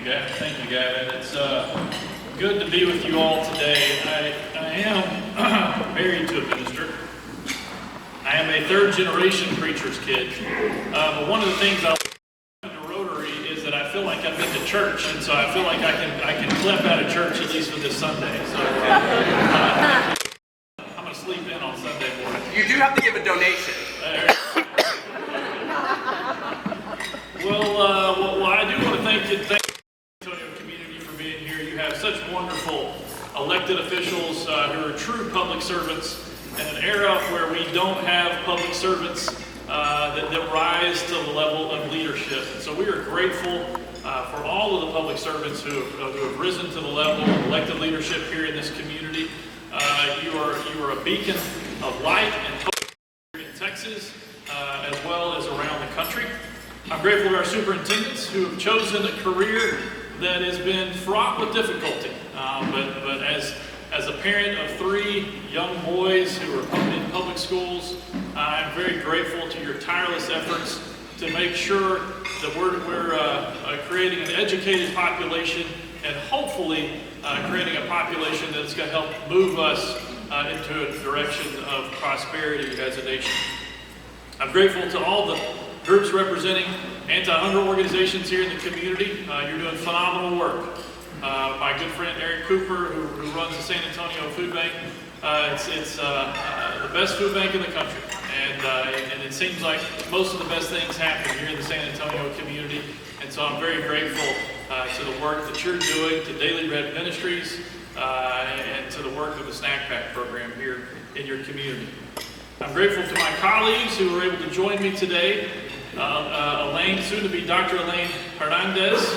Thank you, Gavin. It's good to be with you all today. I am married to a minister. I am a third-generation preacher's kid. But one of the things I like to Rotary is that I feel like I've been to church, and so I feel like I can clip out of church at least for this Sunday. So I'm going to sleep in on Sunday morning. You do have to give a donation. Well, I do want to thank the Antonio community for being here. You have such wonderful elected officials who are true public servants in an era where we don't have public servants that rise to the level of leadership. And so we are grateful for all of the public servants who have risen to the level of elected leadership here in this community. You are a beacon of light and hope here in Texas, as well as around the country. I'm grateful to our superintendents who have chosen a career that has been fraught with difficulty. But as a parent of 3 young boys who are in public schools, I'm very grateful to your tireless efforts to make sure that we're creating an educated population and hopefully creating a population that's going to help move us into a direction of prosperity as a nation. I'm grateful to all the groups representing anti-hunger organizations here in the community. You're doing phenomenal work. My good friend Eric Cooper, who runs the San Antonio Food Bank, it's the best food bank in the country. And it seems like most of the best things happen here in the San Antonio community. And so I'm very grateful to the work that you're doing, to Daily Bread Ministries, and to the work of the Snack Pack program here in your community. I'm grateful to my colleagues who were able to join me today. Elaine, soon to be Dr. Elaine Hernandez,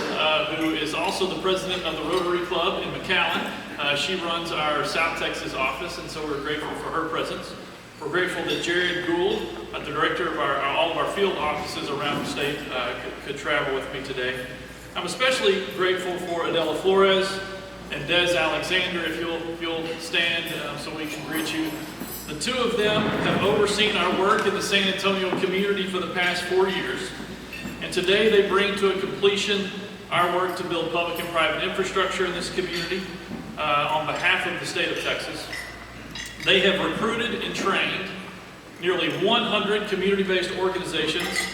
who is also the president of the Rotary Club in McAllen. She runs our South Texas office, and so we're grateful for her presence. We're grateful that Jared Gould, the director of all of our field offices around the state, could travel with me today. I'm especially grateful for Adela Flores and Des Alexander, if you'll stand so we can greet you. The 2 of them have overseen our work in the San Antonio community for the past 4 years, and today they bring to a completion our work to build public and private infrastructure in this community on behalf of the state of Texas. They have recruited and trained nearly 100 community-based organizations,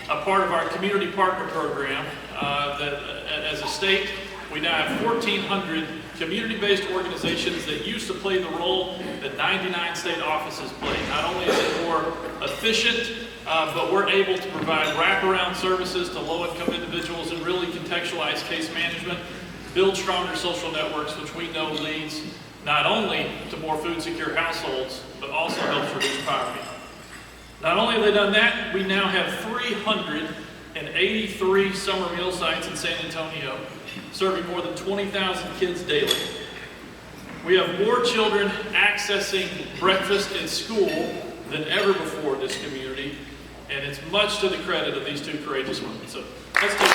a part of our community partner program. That as a state, we now have 1,400 community-based organizations that used to play the role that 99 state offices play. Not only is it more efficient, but we're able to provide wraparound services to low-income individuals and really contextualize case management, build stronger social networks, which we know leads not only to more food-secure households, but also helps reduce poverty. Not only have they done that, we now have 383 summer meal sites in San Antonio, serving more than 20,000 kids daily. We have more children accessing breakfast in school than ever before in this community, and it's much to the credit of these 2 courageous women. So let's do it.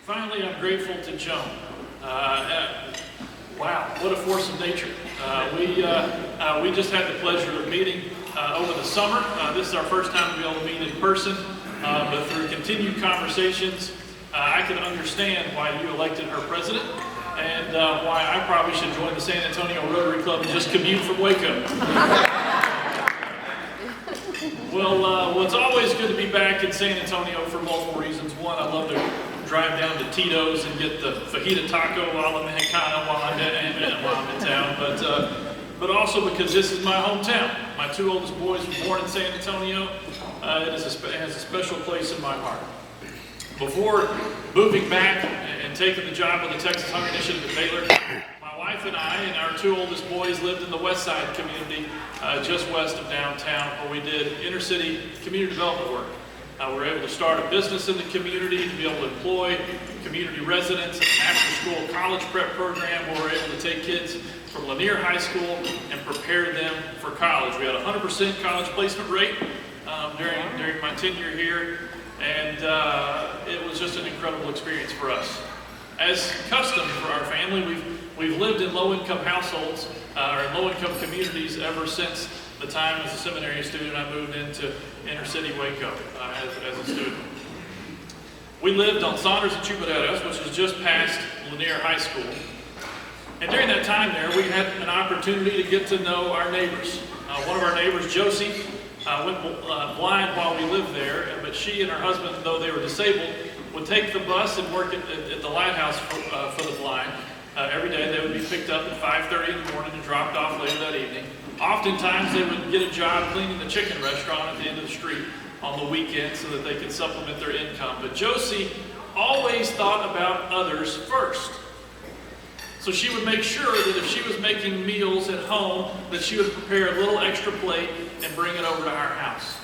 Finally, I'm grateful to Joan. Wow, what a force of nature. We just had the pleasure of meeting over the summer. This is our first time to be able to meet in person, but through continued conversations, I can understand why you elected her president and why I probably should join the San Antonio Rotary Club and just commute from Waco. Well, it's always good to be back in San Antonio for multiple reasons. One, I love to drive down to Tito's and get the fajita taco a la Mexicana while I'm in town, but also because this is my hometown. My 2 oldest boys were born in San Antonio. It has a special place in my heart. Before moving back and taking the job with the Texas Hunger Initiative at Baylor, my wife and I and our 2 oldest boys lived in the West Side community, just west of downtown, where we did inner-city community development work. We were able to start a business in the community, to be able to employ community residents, an after-school college prep program where we're able to take kids from Lanier High School and prepare them for college. We had a 100% college placement rate during my tenure here, and it was just an incredible experience for us. As custom for our family, we've lived in low-income households, or in low-income communities ever since the time as a seminary student I moved into inner-city Waco as a student. We lived on Saunders and Chupaderos, which is just past Lanier High School. And during that time there, we had an opportunity to get to know our neighbors. One of our neighbors, Josie, went blind while we lived there, but she and her husband, though they were disabled, would take the bus and work at the lighthouse for the blind. Every day they would be picked up at 5:30 in the morning and dropped off later that evening. Oftentimes they would get a job cleaning the chicken restaurant at the end of the street on the weekend so that they could supplement their income. But Josie always thought about others first. So she would make sure that if she was making meals at home, that she would prepare a little extra plate and bring it over to our house.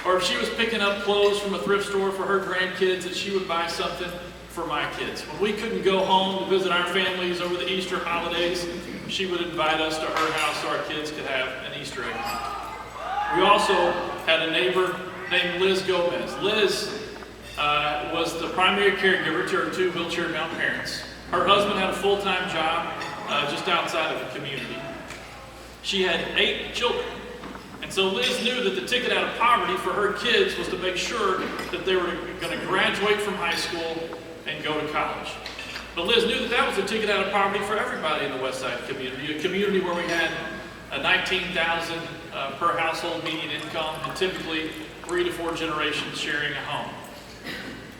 Or if she was picking up clothes from a thrift store for her grandkids, that she would buy something for my kids. When we couldn't go home to visit our families over the Easter holidays, she would invite us to her house so our kids could have an Easter egg hunt. We also had a neighbor named Liz Gomez. Liz was the primary caregiver to her two wheelchair-bound parents. Her husband had a full-time job just outside of the community. She had 8 children. And so Liz knew that the ticket out of poverty for her kids was to make sure that they were going to graduate from high school and go to college. But Liz knew that that was a ticket out of poverty for everybody in the West Side community, a community where we had $19,000 per household median income, and typically 3 to 4 generations sharing a home.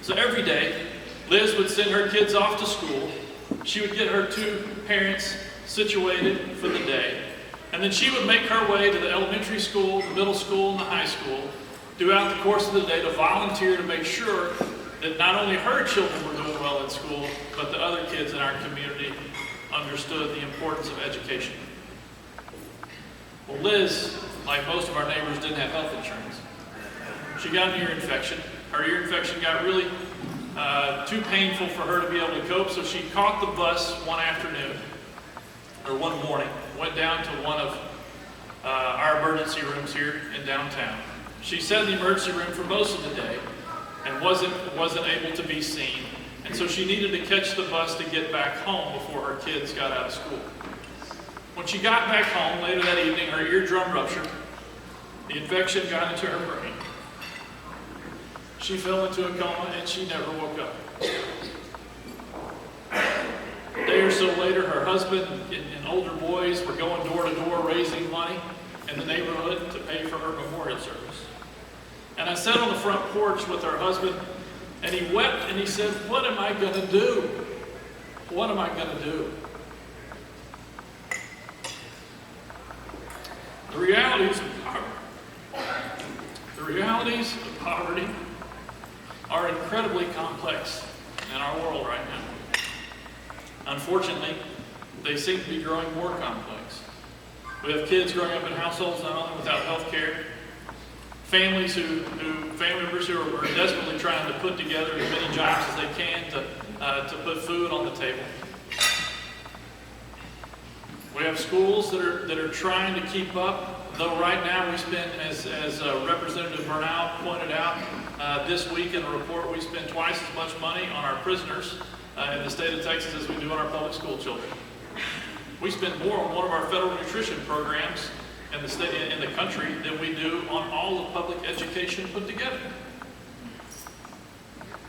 So every day, Liz would send her kids off to school. She would get her 2 parents situated for the day. And then she would make her way to the elementary school, the middle school, and the high school throughout the course of the day to volunteer to make sure that not only her children were doing well in school, but the other kids in our community understood the importance of education. Well, Liz, like most of our neighbors, didn't have health insurance. She got an ear infection. Her ear infection got really too painful for her to be able to cope, so she caught the bus one afternoon, or one morning, went down to one of our emergency rooms here in downtown. She sat in the emergency room for most of the day and wasn't able to be seen, and so she needed to catch the bus to get back home before her kids got out of school. When she got back home later that evening, her eardrum ruptured. The infection got into her brain. She fell into a coma and she never woke up. A day or so later, her husband and older boys were going door to door raising money in the neighborhood to pay for her memorial service. And I sat on the front porch with her husband, and he wept and he said, "What am I going to do? What am I going to do?" The realities of poverty are incredibly complex in our world right now. Unfortunately, they seem to be growing more complex. We have kids growing up in households not only without health care, family members who are desperately trying to put together as many jobs as they can to put food on the table. We have schools that are trying to keep up, though right now we spend, as Representative Bernal pointed out this week in a report, we spend twice as much money on our prisoners in the state of Texas as we do on our public school children. We spend more on one of our federal nutrition programs in the country than we do on all of public education put together.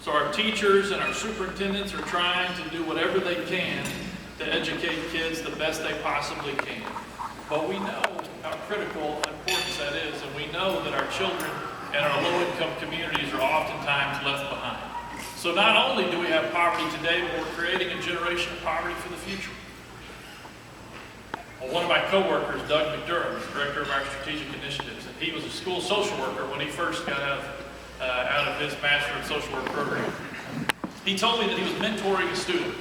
So our teachers and our superintendents are trying to do whatever they can to educate kids the best they possibly can. But we know how critical and important that is, and we know that our children and our low-income communities are oftentimes left behind. So not only do we have poverty today, but we're creating a generation of poverty for the future. Well, one of my coworkers, Doug McDurham, is director of our strategic initiatives, and he was a school social worker when he first got out of his Master of Social Work program. He told me that he was mentoring a student.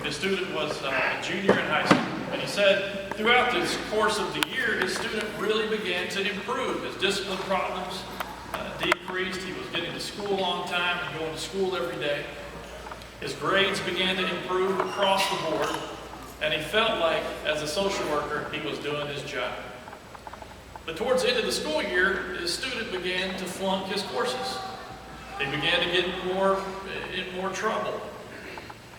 His student was a junior in high school, and he said throughout the course of the year, his student really began to improve. His discipline problems decreased. He was getting to school on time and going to school every day. His grades began to improve across the board, and he felt like, as a social worker, he was doing his job. But towards the end of the school year, his student began to flunk his courses. He began to get in more trouble.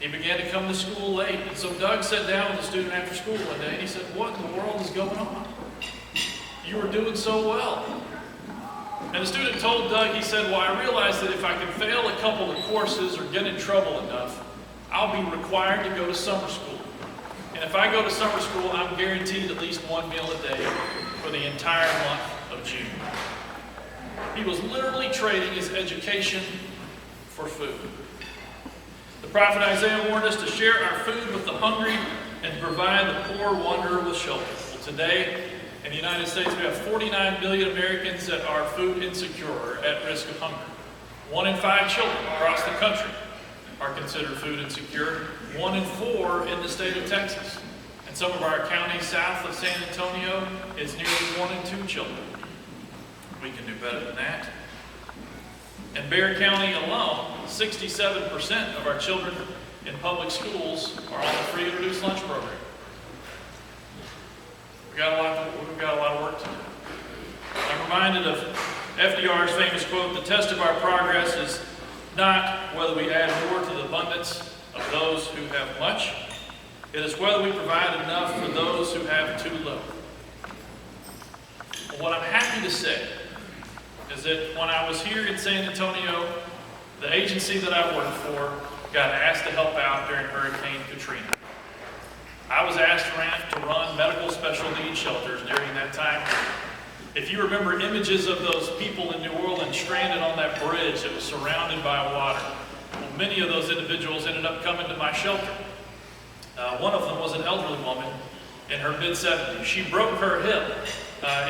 He began to come to school late. And so Doug sat down with a student after school one day and he said, "What in the world is going on? You were doing so well." And the student told Doug, he said, "Well, I realized that if I can fail a couple of courses or get in trouble enough, I'll be required to go to summer school. And if I go to summer school, I'm guaranteed at least one meal a day for the entire month of June." He was literally trading his education for food. The prophet Isaiah warned us to share our food with the hungry and to provide the poor wanderer with shelter. Well, today, in the United States, we have 49 million Americans that are food insecure or at risk of hunger. 1 in 5 children across the country are considered food insecure. 1 in 4 in the state of Texas. And some of our counties south of San Antonio, it's nearly 1 in 2 children. We can do better than that. In Bexar County alone, 67% of our children in public schools are on the free and reduced lunch program. We've got a lot of work to do. I'm reminded of FDR's famous quote, "The test of our progress is not whether we add more to the abundance of those who have much. It is whether we provide enough for those who have too little." Well, what I'm happy to say is that when I was here in San Antonio, the agency that I worked for got asked to help out during Hurricane Katrina. I was asked to run medical special needs shelters during that time. If you remember images of those people in New Orleans stranded on that bridge that was surrounded by water, well, many of those individuals ended up coming to my shelter. One of them was an elderly woman in her mid-70s. She broke her hip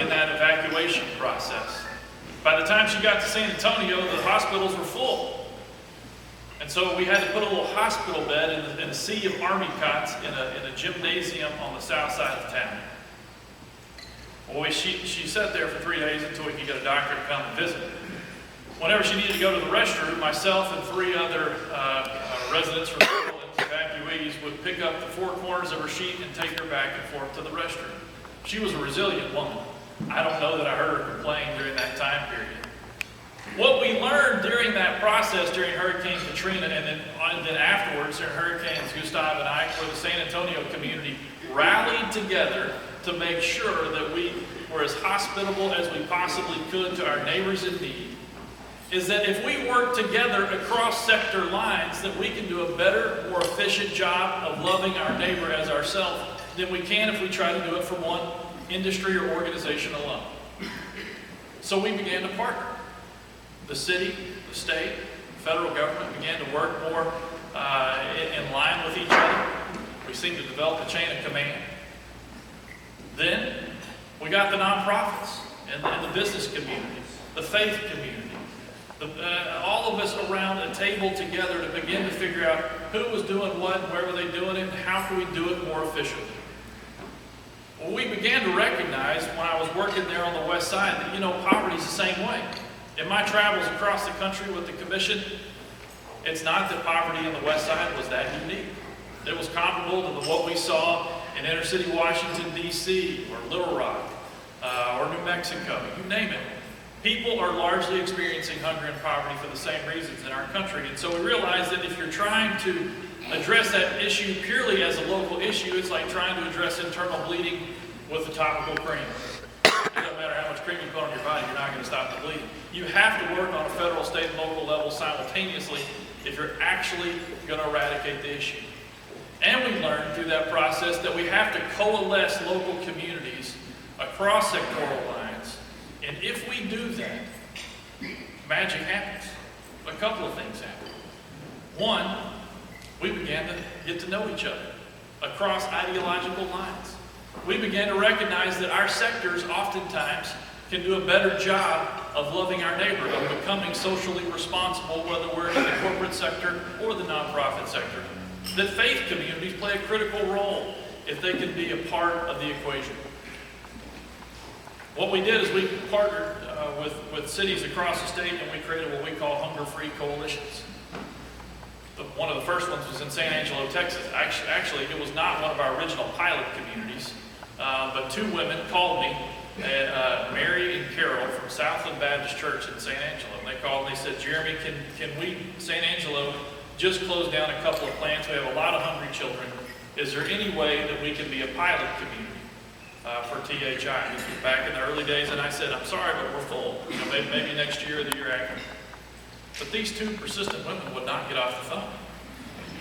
in that evacuation process. By the time she got to San Antonio, the hospitals were full. And so we had to put a little hospital bed in a sea of army cots in a gymnasium on the south side of town. Well, she sat there for 3 days until we could get a doctor to come and visit. Whenever she needed to go to the restroom, myself and 3 other residents from New Orleans, evacuees, would pick up the 4 corners of her sheet and take her back and forth to the restroom. She was a resilient woman. I don't know that I heard her complain during that time period. What we learned during that process during Hurricane Katrina and then afterwards during Hurricanes Gustav and Ike, where the San Antonio community rallied together to make sure that we were as hospitable as we possibly could to our neighbors in need, is that if we work together across sector lines, that we can do a better, more efficient job of loving our neighbor as ourselves than we can if we try to do it from one industry or organization alone. So we began to partner. The city, the state, the federal government began to work more in line with each other. We seemed to develop a chain of command. Then we got the nonprofits and the business community, the faith community, all of us around a table together to begin to figure out who was doing what, where were they doing it, and how can we do it more efficiently. Well, we began to recognize when I was working there on the west side that, poverty is the same way. In my travels across the country with the commission, it's not that poverty on the west side was that unique. It was comparable to what we saw in inner city Washington, D.C., or Little Rock, or New Mexico, you name it. People are largely experiencing hunger and poverty for the same reasons in our country. And so we realized that if you're trying to address that issue purely as a local issue, it's like trying to address internal bleeding with a topical cream. It doesn't matter how much cream you put on your body, you're not going to stop the bleeding. You have to work on a federal, state, and local level simultaneously if you're actually going to eradicate the issue. And we learned through that process that we have to coalesce local communities across sectoral lines. And if we do that, magic happens. A couple of things happen. One, we began to get to know each other across ideological lines. We began to recognize that our sectors oftentimes can do a better job of loving our neighbor, of becoming socially responsible, whether we're in the corporate sector or the nonprofit sector. That faith communities play a critical role if they can be a part of the equation. What we did is we partnered with cities across the state, and we created what we call hunger-free coalitions. One of the first ones was in San Angelo, Texas. Actually, it was not one of our original pilot communities, but 2 women called me, Mary and Carol from Southland Baptist Church in San Angelo. And they called and they said, "Jeremy, can we, San Angelo, just closed down a couple of plants. We have a lot of hungry children. Is there any way that we can be a pilot community for THI? Back in the early days, and I said, I'm sorry, but we're full. Maybe next year or the year after. But these two persistent women would not get off the phone.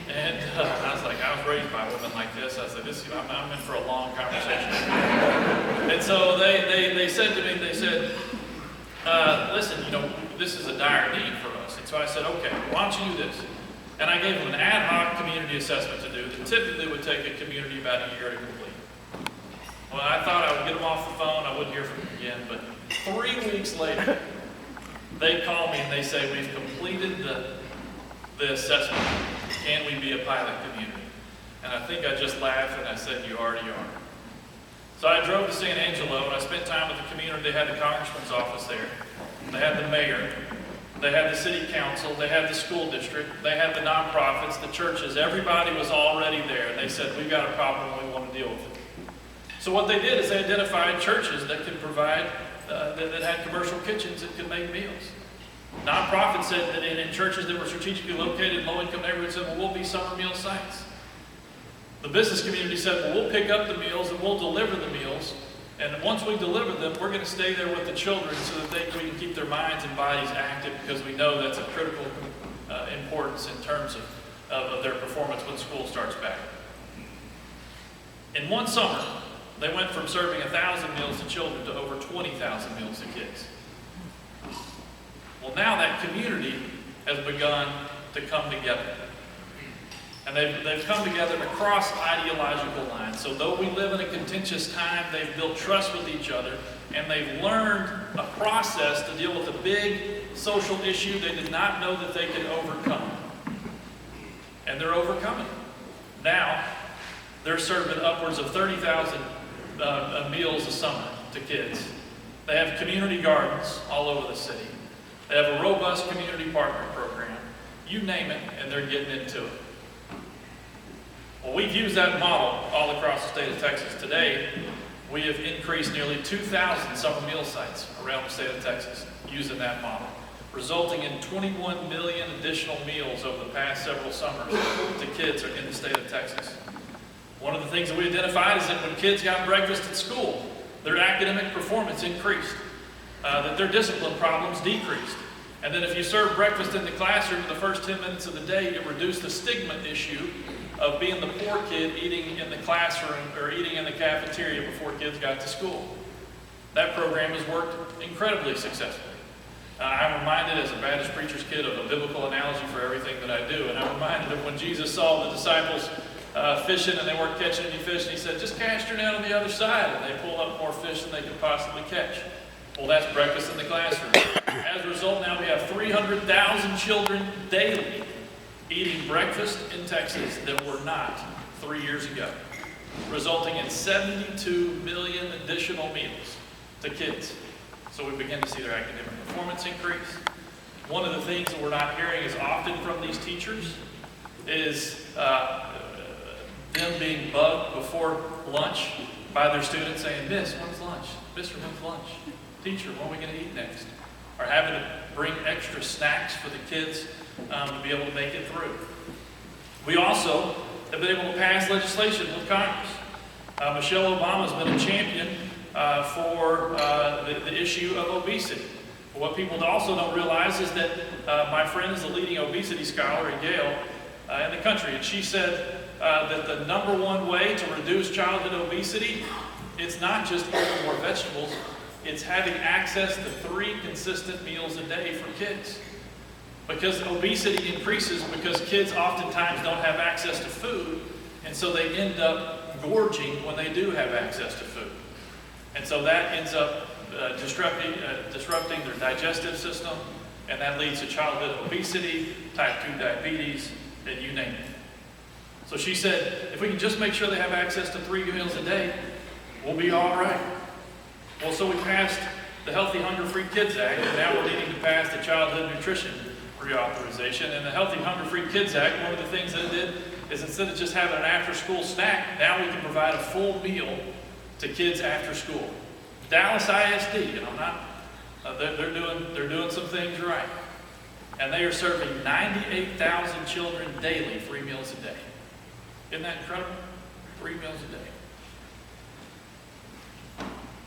And I was like, I was raised by women like this. I said, I'm in for a long conversation. And so they said to me, they said, listen, this is a dire need for us. And so I said, okay, why don't you do this? And I gave them an ad hoc community assessment to do that typically would take a community about a year to complete. Well, I thought I would get them off the phone, I wouldn't hear from them again, but 3 weeks later, they call me and they say, we've completed the assessment. Can we be a pilot community? And I think I just laughed and I said, you already are. So I drove to San Angelo and I spent time with the community. They had the congressman's office there. They had the mayor. They had the city council. They had the school district. They had the nonprofits, the churches. Everybody was already there. And they said, we've got a problem and we want to deal with it. So what they did is they identified churches that could provide, that had commercial kitchens that could make meals. Nonprofits said that in churches that were strategically located in low-income neighborhoods said, well, we'll be summer meal sites. The business community said, well, we'll pick up the meals and we'll deliver the meals. And once we deliver them, we're going to stay there with the children so that we can keep their minds and bodies active, because we know that's a critical importance in terms of their performance when school starts back. In one summer, they went from serving 1,000 meals to children to over 20,000 meals to kids. Well, now that community has begun to come together. And they've come together across ideological lines. So though we live in a contentious time, they've built trust with each other, and they've learned a process to deal with a big social issue they did not know that they could overcome. And they're overcoming it. Now, they're serving upwards of 30,000 meals a summer to kids. They have community gardens all over the city. They have a robust community partner program. You name it, and they're getting into it. Well, we've used that model all across the state of Texas. Today, we have increased nearly 2,000 summer meal sites around the state of Texas using that model, resulting in 21 million additional meals over the past several summers to kids in the state of Texas. One of the things that we identified is that when kids got breakfast at school, their academic performance increased, that their discipline problems decreased. And then if you serve breakfast in the classroom in the first 10 minutes of the day, it reduced the stigma issue of being the poor kid eating in the classroom or eating in the cafeteria before kids got to school. That program has worked incredibly successfully. I'm reminded as a Baptist preacher's kid of a biblical analogy for everything that I do. And I'm reminded of when Jesus saw the disciples fishing and they weren't catching any fish, and he said, just cast your net on the other side. And they pulled up more fish than they could possibly catch. Well, that's breakfast in the classroom. As a result, now we have 300,000 children daily eating breakfast in Texas that were not 3 years ago, resulting in 72 million additional meals to kids. So we begin to see their academic performance increase. One of the things that we're not hearing as often from these teachers is them being bugged before lunch by their students saying, Miss, when's lunch? Mister, when's lunch? Teacher, what are we going to eat next? Or having to bring extra snacks for the kids to be able to make it through. We also have been able to pass legislation with Congress. Michelle Obama has been a champion for the issue of obesity. But what people also don't realize is that my friend is a leading obesity scholar at Yale in the country, and she said that the #1 way to reduce childhood obesity, it's not just eating more vegetables, it's having access to 3 consistent meals a day for kids. Because obesity increases because kids oftentimes don't have access to food, and so they end up gorging when they do have access to food. And so that ends up disrupting their digestive system, and that leads to childhood obesity, type 2 diabetes, and you name it. So she said, if we can just make sure they have access to 3 meals a day, we'll be all right. Well, so we passed the Healthy Hunger-Free Kids Act, and now we're needing to pass the Childhood Nutrition Reauthorization. And the Healthy Hunger-Free Kids Act, one of the things that it did is instead of just having an after-school snack, now we can provide a full meal to kids after school. Dallas ISD, they're doing some things right. And they are serving 98,000 children daily 3 meals a day. Isn't that incredible? 3 meals a day.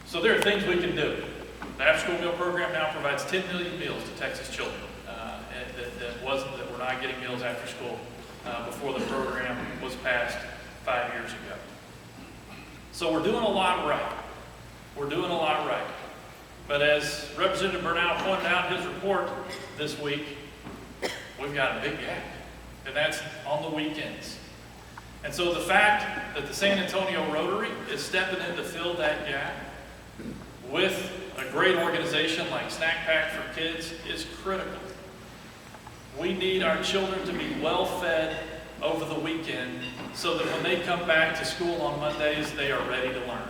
So there are things we can do. The after-school meal program now provides 10 million meals to Texas children that were not getting meals after school before the program was passed 5 years ago. So we're doing a lot right. We're doing a lot right. But as Representative Bernal pointed out in his report this week, we've got a big gap, and that's on the weekends. And so the fact that the San Antonio Rotary is stepping in to fill that gap with a great organization like Snack Pack for Kids is critical. We need our children to be well fed over the weekend so that when they come back to school on Mondays, they are ready to learn.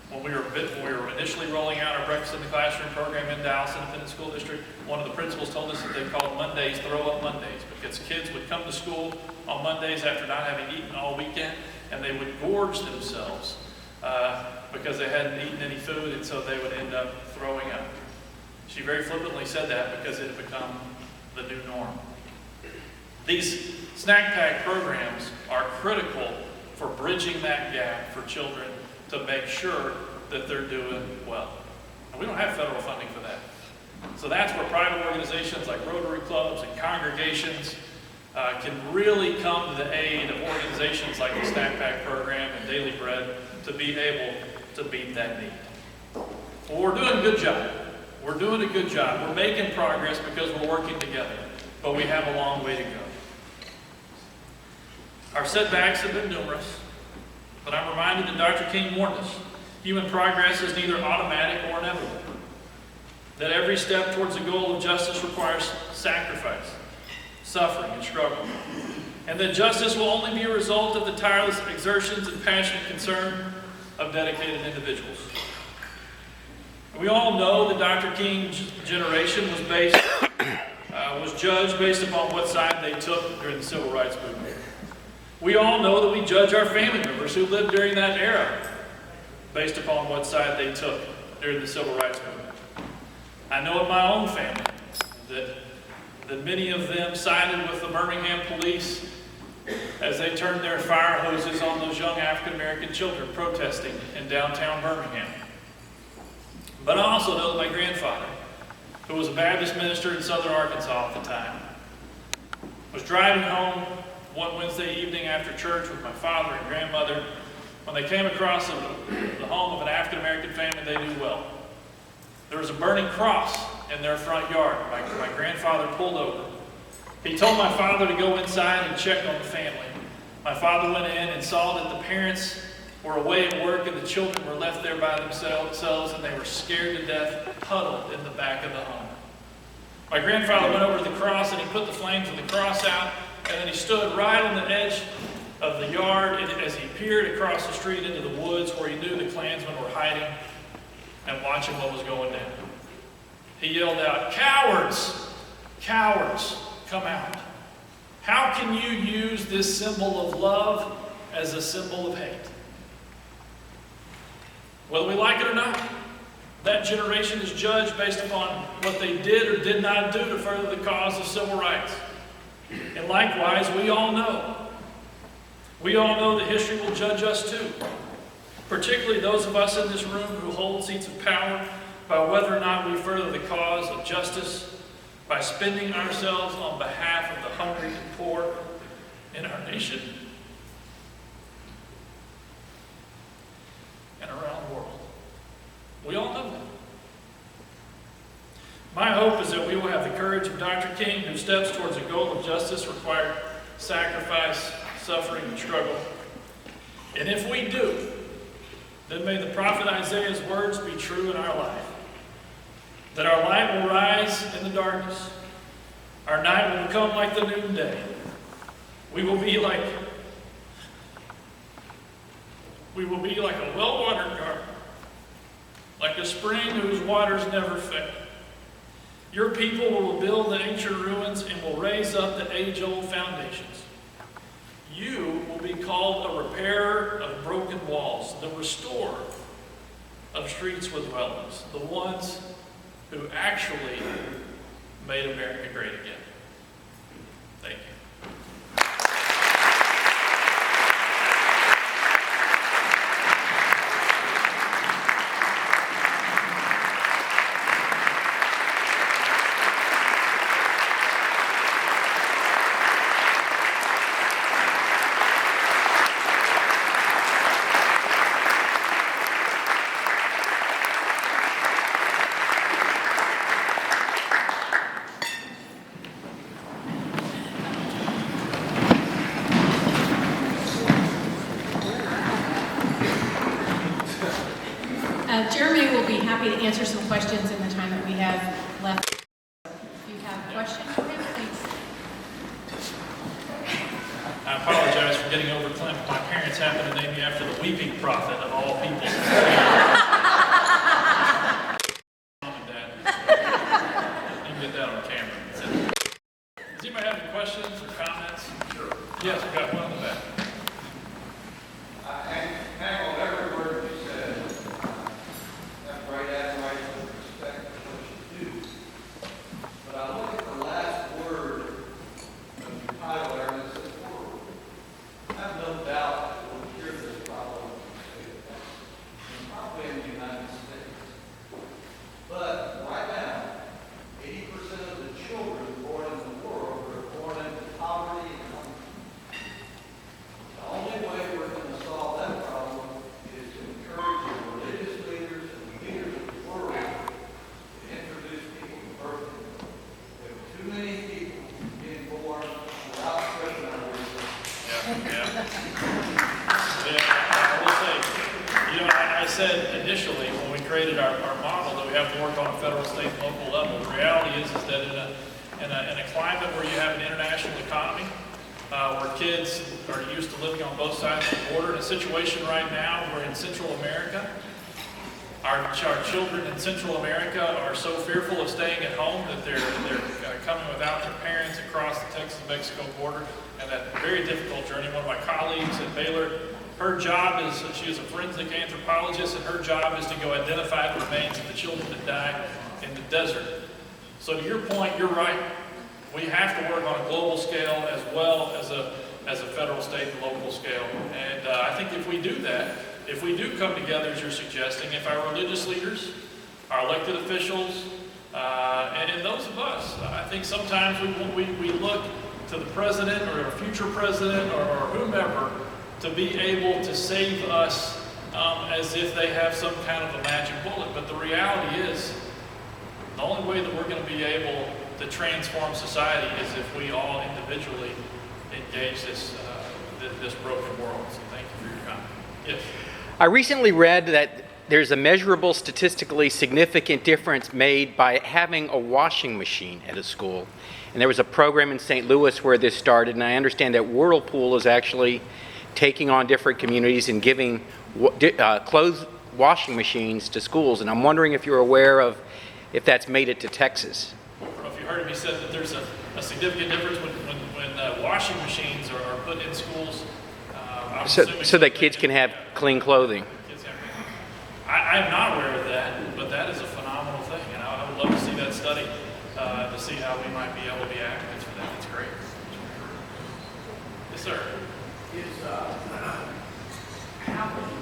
When we were initially rolling out our Breakfast in the Classroom program in Dallas Independent School District, one of the principals told us that they called Mondays Throw Up Mondays, because kids would come to school on Mondays after not having eaten all weekend, and they would gorge themselves because they hadn't eaten any food, and so they would end up throwing up. She very flippantly said that because it had become the new norm. These snack pack programs are critical for bridging that gap for children to make sure that they're doing well. And we don't have federal funding for that. So that's where private organizations like Rotary clubs and congregations can really come to the aid of organizations like the Snack Pack program and Daily Bread to be able to meet that need. Well, we're doing a good job. We're doing a good job. We're making progress because we're working together, but we have a long way to go. Our setbacks have been numerous, but I'm reminded that Dr. King warned us, human progress is neither automatic or inevitable, that every step towards the goal of justice requires sacrifice, suffering, and struggle, and that justice will only be a result of the tireless exertions and passionate concern of dedicated individuals. We all know that Dr. King's generation was judged based upon what side they took during the Civil Rights Movement. We all know that we judge our family members who lived during that era based upon what side they took during the Civil Rights Movement. I know in my own family that many of them sided with the Birmingham police as they turned their fire hoses on those young African American children protesting in downtown Birmingham. But I also know that my grandfather, who was a Baptist minister in southern Arkansas at the time, was driving home one Wednesday evening after church with my father and grandmother when they came across the home of an African American family they knew well. There was a burning cross in their front yard. My grandfather pulled over. He told my father to go inside and check on the family. My father went in and saw that the parents were away at work and the children were left there by themselves, and they were scared to death, huddled in the back of the home. My grandfather went over to the cross and he put the flames of the cross out, and then he stood right on the edge of the yard as he peered across the street into the woods where he knew the Klansmen were hiding and watching what was going down. He yelled out, "Cowards! Cowards, come out. How can you use this symbol of love as a symbol of hate?" Whether we like it or not, that generation is judged based upon what they did or did not do to further the cause of civil rights. And likewise, we all know that history will judge us too, particularly those of us in this room who hold seats of power, by whether or not we further the cause of justice by spending ourselves on behalf of the hungry and poor in our nation and around the world. We all know that. My hope is that we will have the courage of Dr. King, whose steps towards a goal of justice require sacrifice, suffering, and struggle. And if we do, then may the prophet Isaiah's words be true in our life. That our light will rise in the darkness. Our night will become like the noonday. We will be like a well-watered garden, like a spring whose waters never fail. Your people will build the ancient ruins and will raise up the age-old foundations. You will be called a repairer of broken walls, the restorer of streets with dwellings, the ones who actually made America great again. Thank you. Jeremy will be happy to answer some questions in the time that we have left. If you have questions for him, please. I apologize for getting overclimped. My parents happen to name me after the weeping prophet of all people. Mom and Dad. You can get that on camera. Does anybody have any questions or comments? Sure. Yes, we've got one in the back. Echo every word you said. That's right, admiration with respect to what you do. But I look at the last word of your title there, and it says world. I have no doubt that we'll cure this problem in the state of Texas, and probably in the United States. But right now, 80% of the children born in the world are born into poverty and hunger. The only way we're going to solve that problem is to encourage the religious leaders and the leaders of the world to introduce people to birth control. There are too many people being born without spreading our wisdom. Yeah, I will say, you know, I said initially when we created our model that we have to work on a federal, state, and local level. The reality is that in a climate where you have an international economy, where kids are used to living on both sides of the border, in a situation right now where in Central America, our children in Central America are so fearful of staying at home that they're coming without their parents across the Texas-Mexico border, and that very difficult journey. One of my colleagues at Baylor, her job is, she is a forensic anthropologist, and her job is to go identify the remains of the children that died in the desert. So to your point, you're right. We have to work on a global scale as well as a federal, state, and local scale. And I think if we do that, if we do come together as you're suggesting, if our religious leaders, our elected officials, and those of us, I think sometimes we look to the president or a future president or whomever to be able to save us as if they have some kind of a magic bullet. But the reality is, the only way that we're going to be able to transform society is if we all individually engage this broken world. So thank you for your comment. Yes? I recently read that there's a measurable, statistically significant difference made by having a washing machine at a school. And there was a program in St. Louis where this started, and I understand that Whirlpool is actually taking on different communities and giving clothes washing machines to schools. And I'm wondering if you're aware of if that's made it to Texas. I don't know if you heard me said that there's a significant difference when washing machines are put in schools. So that kids can have clean clothing. I am not aware of that, but that is a phenomenal thing, and I would love to see that study to see how we might be able to be advocates for that. It's great. Yes, sir. How many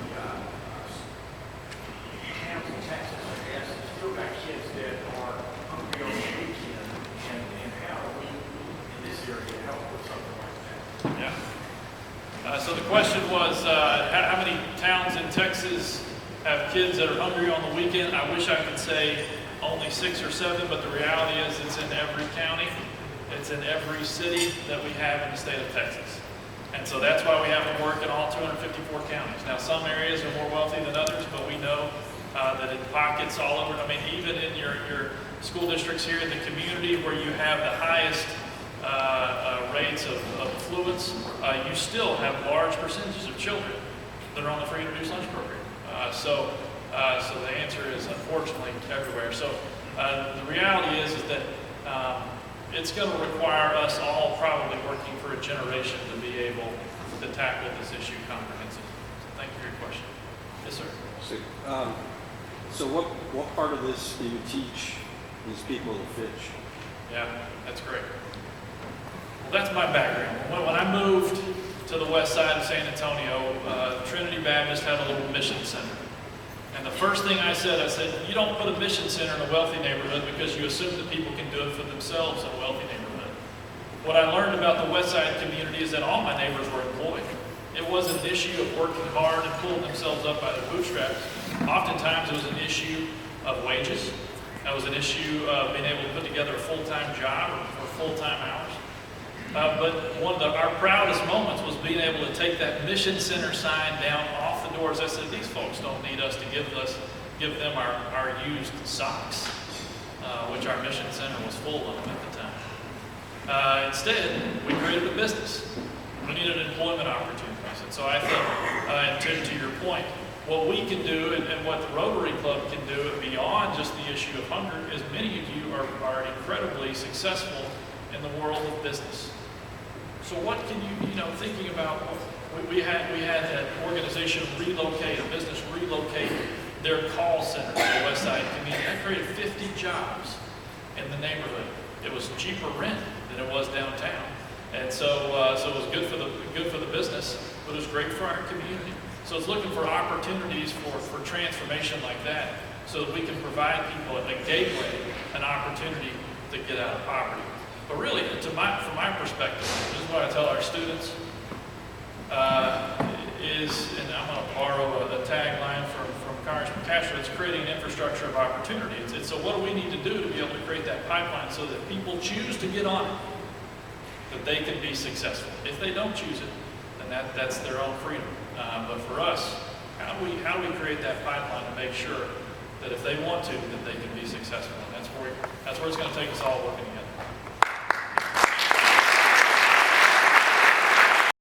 towns in Texas, I guess, still got kids that are hungry on the weekend, and how do we, in this area, help with something like that? Yeah. So the question was, how many towns in Texas have kids that are hungry on the weekend? I wish I could say only 6 or 7, but the reality is it's in every county. It's in every city that we have in the state of Texas. And so that's why we have to work in all 254 counties. Now, some areas are more wealthy than others, but we know that in pockets all over, I mean, even in your school districts here in the community where you have the highest rates of affluence, you still have large percentages of children that are on the free and reduced lunch program. So the answer is unfortunately everywhere. So the reality is that it's going to require us all probably working for a generation to be able to tackle this issue comprehensively. So thank you for your question. Yes, sir. So what part of this do you teach these people to fish? Yeah, that's great. Well, that's my background. When I moved to the west side of San Antonio, Trinity Baptist had a little mission center. And the first thing I said, you don't put a mission center in a wealthy neighborhood because you assume that people can do it for themselves in a wealthy neighborhood. What I learned about the west side community is that all my neighbors were employed. It wasn't an issue of working hard and pulling themselves up by their bootstraps. Oftentimes it was an issue of wages. It was an issue of being able to put together a full-time job or full-time hours. But one of our proudest moments was being able to take that mission center sign down off the doors. I said, these folks don't need us to give them our used socks, which our mission center was full of at the time. Instead, we created a business. We needed employment opportunities. And so I think, to your point, what we can do and what the Rotary Club can do beyond just the issue of hunger is many of you are incredibly successful in the world of business. So what can thinking about, we had an organization relocate, a business relocate their call center to the west side community. That created 50 jobs in the neighborhood. It was cheaper rent than it was downtown. And so it was good for the business, but it was great for our community. So it's looking for opportunities for transformation like that so that we can provide people a gateway, an opportunity to get out of poverty. But really, from my perspective, this is what I tell our students, and I'm going to borrow a tagline from Congressman Castro, it's creating an infrastructure of opportunity. So what do we need to do to be able to create that pipeline so that people choose to get on it, that they can be successful? If they don't choose it, then that's their own freedom. But for us, how do we create that pipeline to make sure that if they want to, that they can be successful? And that's where it's going to take us all working together.